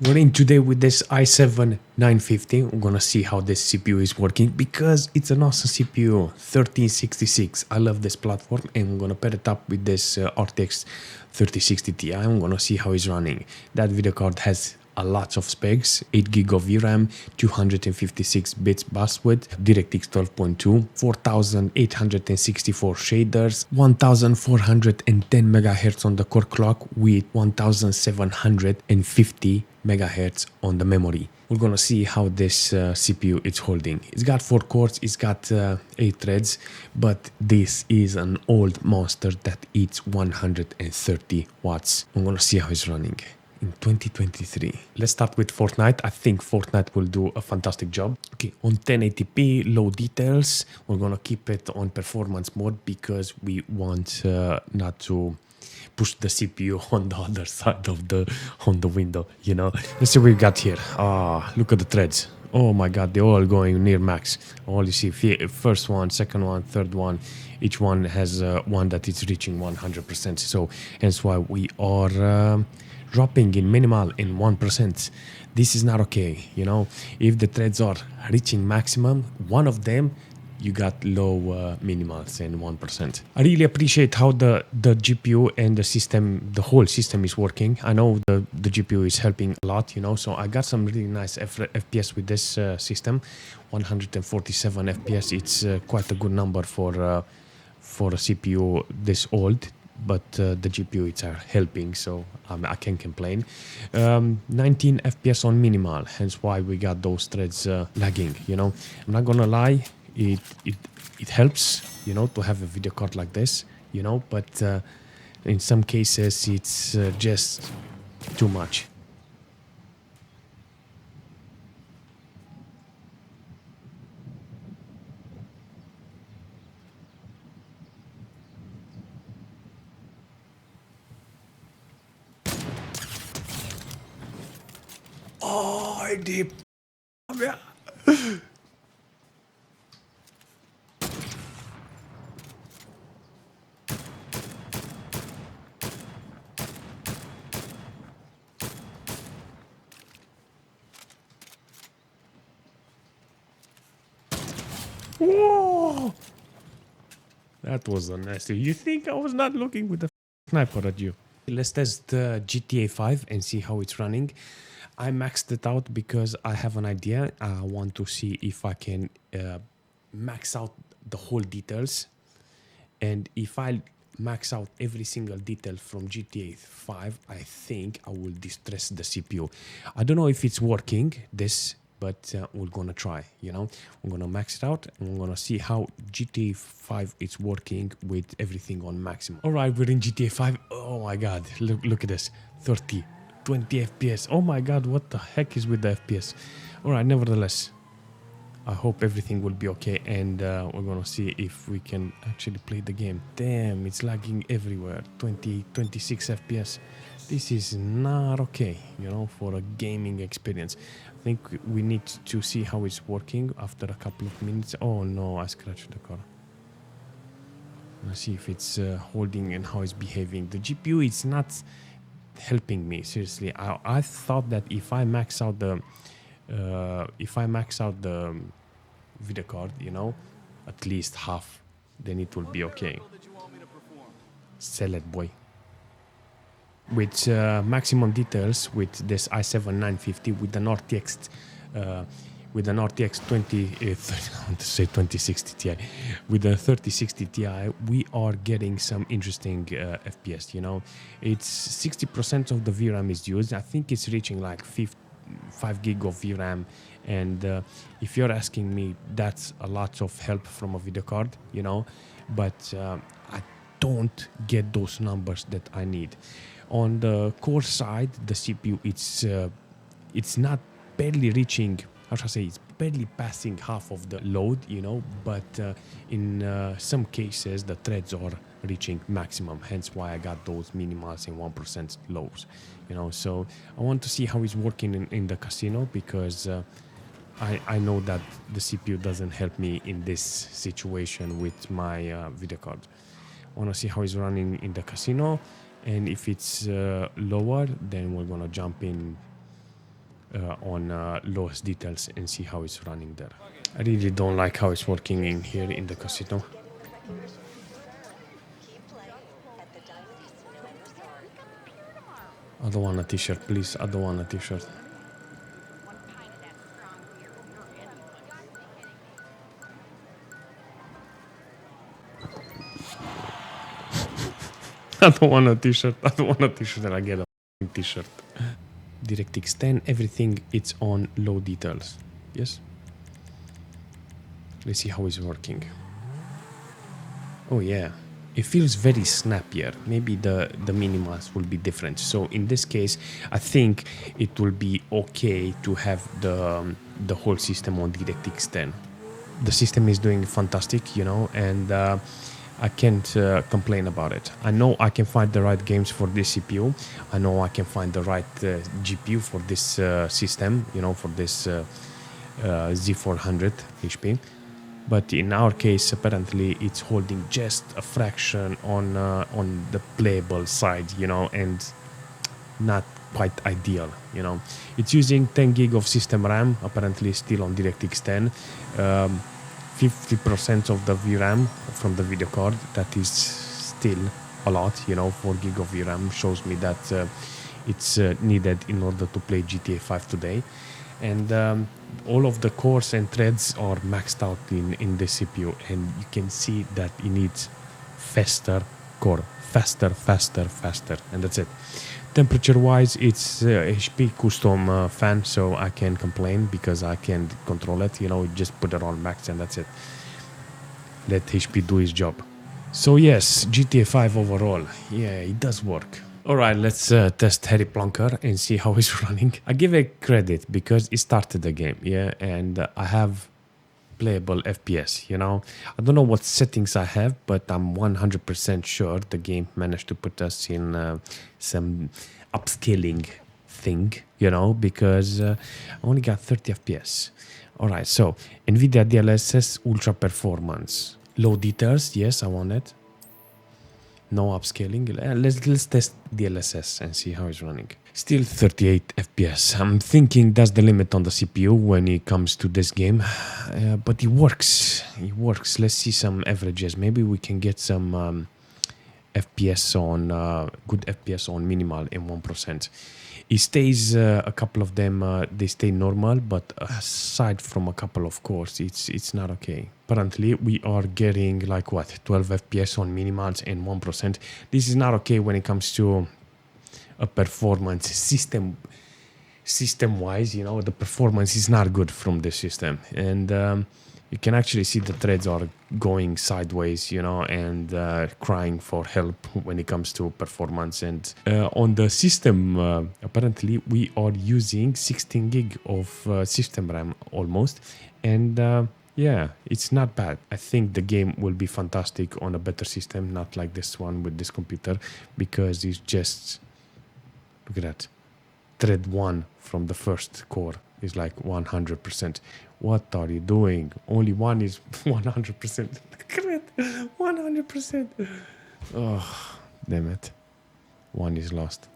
Running today with this i7-950. We're gonna see how this CPU is working because it's an awesome CPU, 1366. I love this platform, and we're gonna pair it up with this RTX 3060 Ti. I'm gonna see how it's running. That video card has a lot of specs: 8 gig of VRAM, 256 bits bus width, DirectX 12.2, 4864 shaders, 1410 megahertz on the core clock with 1750 megahertz on the memory. We're gonna see how this CPU is holding. It's got 4 cores, it's got 8 threads, but this is an old monster that eats 130 watts. I'm gonna see how it's running in 2023. Let's start with FORTNITE. I think FORTNITE will do a fantastic job. Okay, on 1080p, low details. We're gonna keep it on performance mode because we want not to push the CPU on the other side of the window, you know. Let's see what we got here. Look at the threads. Oh my god, they're all going near max. All you see, first one, second one, third one, each one has one that is reaching 100%. So hence why we are dropping in minimal in 1%. This is not okay, you know. If the threads are reaching maximum, one of them you got low minimals and 1%. I really appreciate how the GPU and the system, the whole system is working. I know the GPU is helping a lot, you know, so I got some really nice FPS with this system. 147 FPS, it's quite a good number for a CPU this old, but the GPU it's helping, so I can't complain. 19 FPS on minimal, hence why we got those threads lagging, you know. I'm not gonna lie, it helps, you know, to have a video card like this, you know, but in some cases it's just too much. Oh, I did. Whoa! That was a nasty. You think I was not looking with the sniper at you? Let's test the GTA 5 and see how it's running. I maxed it out because I have an idea. I want to see if I can max out the whole details. And if I max out every single detail from GTA 5, I think I will distress the CPU. I don't know if it's working, this, but we're gonna try, you know. We're gonna max it out and we're gonna see how GTA 5 is working with everything on maximum. All right, we're in GTA 5. Oh my god, look at this. 30, 20 FPS. Oh my god, what the heck is with the FPS? All right, nevertheless, I hope everything will be okay, and we're gonna see if we can actually play the game. Damn, it's lagging everywhere. 26 FPS. This is not okay, you know, for a gaming experience. I think we need to see how it's working after a couple of minutes. Oh no, I scratched the car. Let's see if it's holding and how it's behaving. The GPU is not helping me, seriously. I thought that if I max out the video card, you know, at least half, then it will be okay. Sell it, boy. With maximum details with this i7-950 with an RTX 2060 Ti, with the 3060 Ti, we are getting some interesting FPS, you know. It's 60% of the VRAM is used. I think it's reaching like 5 gig of VRAM, and if you're asking me, that's a lot of help from a video card, you know, but I don't get those numbers that I need. On the core side, the CPU, it's not barely reaching, how should I say, it's barely passing half of the load, you know, but in some cases the threads are reaching maximum, hence why I got those minimals and 1% lows, you know. So I want to see how it's working in the casino, because I know that the CPU doesn't help me in this situation with my video card. I want to see how it's running in the casino, and if it's lower, then we're gonna jump in on lowest details and see how it's running there. I really don't like how it's working in here in the casino. I don't want a t-shirt, please. I don't want a t-shirt. I don't want a t-shirt. I don't want a t-shirt and I get a t-shirt. DirectX 10, everything it's on low details. Yes. Let's see how it's working. Oh yeah. It feels very snappier. Maybe the minimals will be different. So in this case, I think it will be okay to have the whole system on DirectX 10. The system is doing fantastic, you know, and I can't complain about it. I know I can find the right games for this CPU. I know I can find the right GPU for this system, you know, for this Z400 HP. But in our case, apparently, it's holding just a fraction on the playable side, you know, and not quite ideal, you know. It's using 10 gig of system RAM, apparently still on DirectX 10. 50% of the VRAM from the video card. That is still a lot, you know. 4 gig of VRAM shows me that it's needed in order to play GTA 5 today. And all of the cores and threads are maxed out in the CPU, and you can see that it needs faster core, faster, and that's it. Temperature wise, it's HP custom fan, so I can't complain because I can control it, you know. Just put it on max and that's it. Let HP do his job. So yes, GTA 5 overall, yeah, it does work. Alright, let's test Harry Plonker and see how it's running. I give it credit because it started the game, yeah, and I have playable FPS, you know. I don't know what settings I have, but I'm 100% sure the game managed to put us in some upscaling thing, you know, because I only got 30 FPS. Alright, so NVIDIA DLSS Ultra Performance. Low details, yes, I want it. No upscaling. Let's test DLSS and see how it's running. Still 38 FPS. I'm thinking that's the limit on the CPU when it comes to this game, but it works. It works. Let's see some averages. Maybe we can get some FPS on good FPS on minimal and 1%. It stays a couple of them. They stay normal, but aside from a couple of cores, it's not okay. Apparently, we are getting like what 12 FPS on minimals and 1%. This is not okay when it comes to a performance system-wise. You know, the performance is not good from the system, and you can actually see the threads are going sideways, you know, and crying for help when it comes to performance. And on the system, apparently, we are using 16 gig of system RAM almost. And yeah, it's not bad. I think the game will be fantastic on a better system, not like this one with this computer, because it's just, look at that. Thread 1 from the first core is like 100%. What are you doing? Only one is 100%. Look at it, 100%. Oh, damn it. One is lost.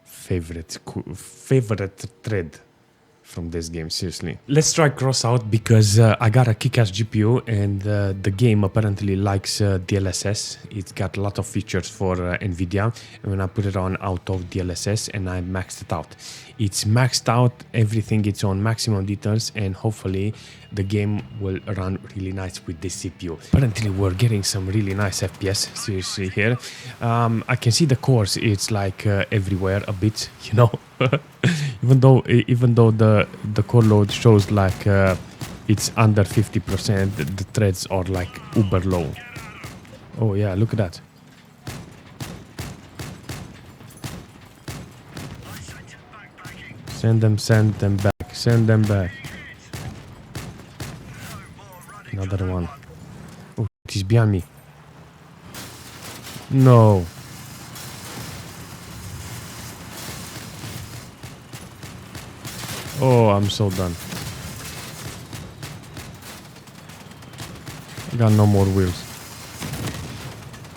Favorite thread from this game, seriously. Let's try Crossout because I got a kick-ass GPU and the game apparently likes DLSS. It's got a lot of features for NVIDIA, and when I put it on auto DLSS and I maxed it out. It's maxed out, everything it's on maximum details, and hopefully the game will run really nice with this CPU. Apparently we're getting some really nice FPS, seriously here. I can see the cores, it's like everywhere a bit, you know. even though the core load shows like it's under 50%, the threads are like uber low. Oh yeah, look at that. Send them back. Another one. Oh, he's behind me. No. Oh, I'm so done. I got no more wheels.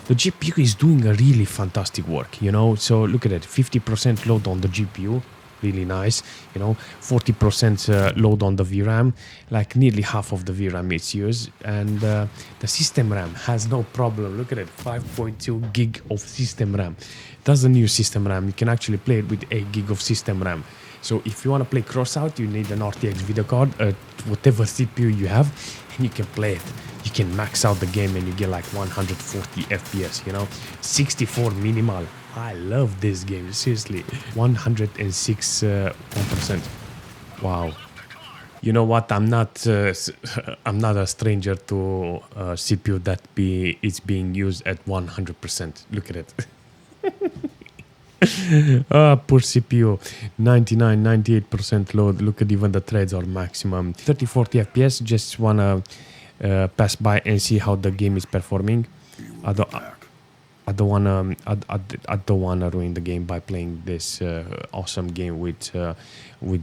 The GPU is doing a really fantastic work, you know. So look at it, 50% load on the GPU. really nice. 40% load on the VRAM, like nearly half of the VRAM it's used, and the system RAM has no problem. Look at it, 5.2 gig of system RAM. That's the new system RAM. You can actually play it with 8 gig of system RAM. So if you want to play Crossout, you need an RTX video card, whatever CPU you have, and you can play it. You can max out the game and you get like 140 FPS, 64 minimal. I love this game, seriously. 106 1%. Wow. You know what? I'm not a stranger to CPU that is being used at 100%. Look at it. Poor CPU. 99, 98% load. Look at even the threads are maximum. 30, 40 FPS. Just wanna pass by and see how the game is performing. I don't wanna ruin the game by playing this awesome game with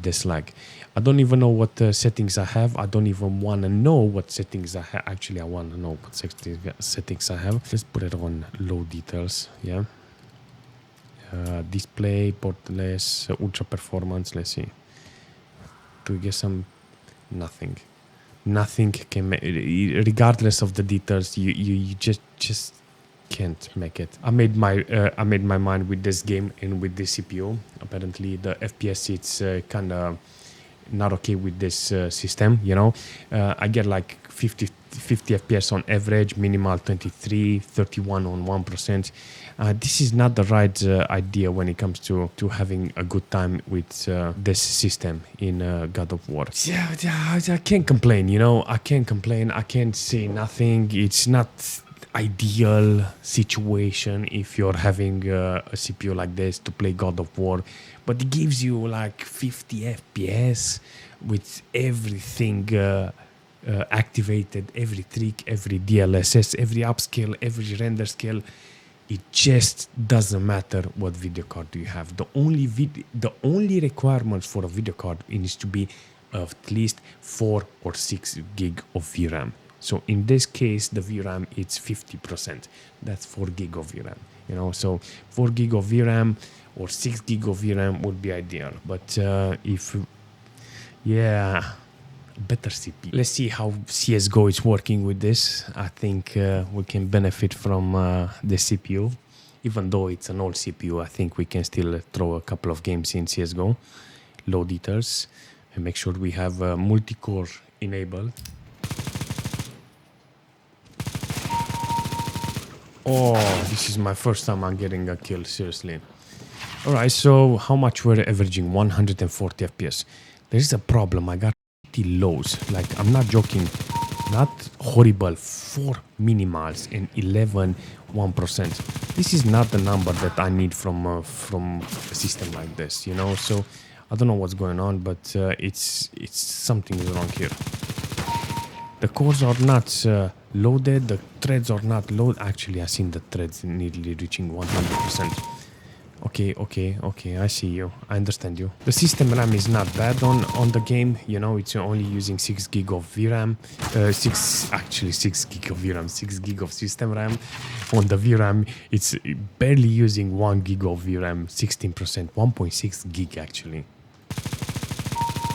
this lag. I don't even know what settings I have. I don't even wanna know what settings I have. Actually, I wanna know what settings I have. Let's put it on low details. Yeah. Display, portless, ultra performance. Let's see. Do we get some? Nothing can make, regardless of the details. You just can't make it. I made my mind with this game and with this CPU. Apparently, the FPS it's kind of not okay with this system. I get like 50 FPS on average, minimal 23, 31 on 1%. This is not the right idea when it comes to having a good time with this system in God of War. Yeah, I can't complain, I can't complain. I can't say nothing. It's not ideal situation if you're having a CPU like this to play God of War, but it gives you like 50 FPS with everything activated, every trick, every DLSS, every upscale, every render scale. It just doesn't matter what video card do you have. The only requirements for a video card needs to be at least 4 or 6 gig of VRAM. So in this case, the VRAM it's 50%. That's 4 gig of VRAM. So 4 gig of VRAM or 6 gig of VRAM would be ideal. But better CPU. Let's see how CSGO is working with this. I think we can benefit from the CPU. Even though it's an old CPU, I think we can still throw a couple of games in CSGO. Low details. And make sure we have multi-core enabled. Oh, this is my first time I'm getting a kill, seriously. Alright, so how much we're averaging? 140 FPS. There is a problem. I got lows, like I'm not joking, not horrible. 4 minimals and 11 1%. This is not the number that I need from a system like this, so I don't know what's going on, but it's something is wrong here. The cores are not loaded, the threads are not loaded. Actually, I seen the threads nearly reaching 100%. Okay, I see you. I understand you. The system RAM is not bad on the game. It's only using 6 gig of VRAM. 6 gig of VRAM, 6 gig of system RAM. On the VRAM, it's barely using 1 gig of VRAM, 16%, 1.6 gig actually.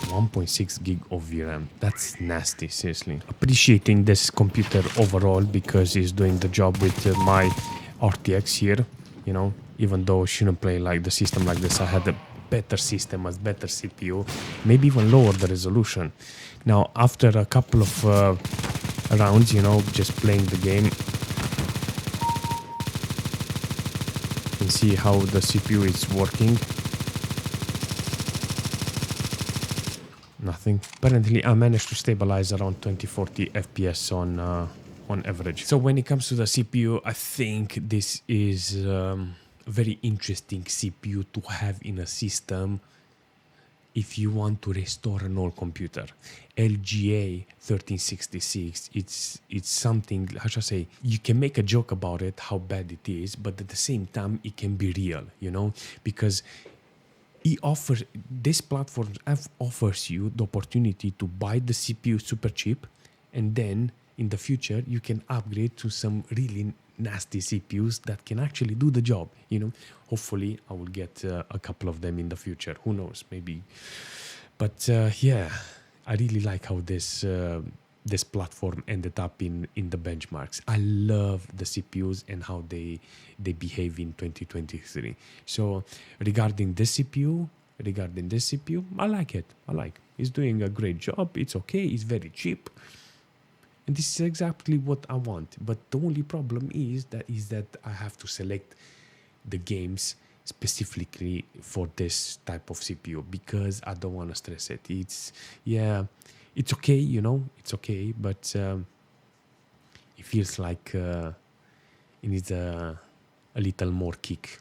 1.6 gig of VRAM. That's nasty, seriously. Appreciating this computer overall because it's doing the job with my RTX here, even though I shouldn't play like the system like this. I had a better system, a better CPU, maybe even lower the resolution. Now, after a couple of rounds, just playing the game, you can see how the CPU is working. Nothing. Apparently, I managed to stabilize around 20-40 FPS on average. So when it comes to the CPU, I think this is very interesting CPU to have in a system if you want to restore an old computer. LGA 1366, it's something, how should I say, you can make a joke about it, how bad it is, but at the same time, it can be real, because this platform offers you the opportunity to buy the CPU super cheap, and then in the future you can upgrade to some really nasty CPUs that can actually do the job. Hopefully I will get a couple of them in the future. Who knows? Maybe. But yeah, I really like how this platform ended up in the benchmarks. I love the CPUs and how they behave in 2023. So regarding this CPU, I like it. It's doing a great job. It's okay. It's very cheap. And this is exactly what I want. But the only problem is that I have to select the games specifically for this type of CPU because I don't want to stress it. It's okay, it's okay, but it feels like it needs a little more kick,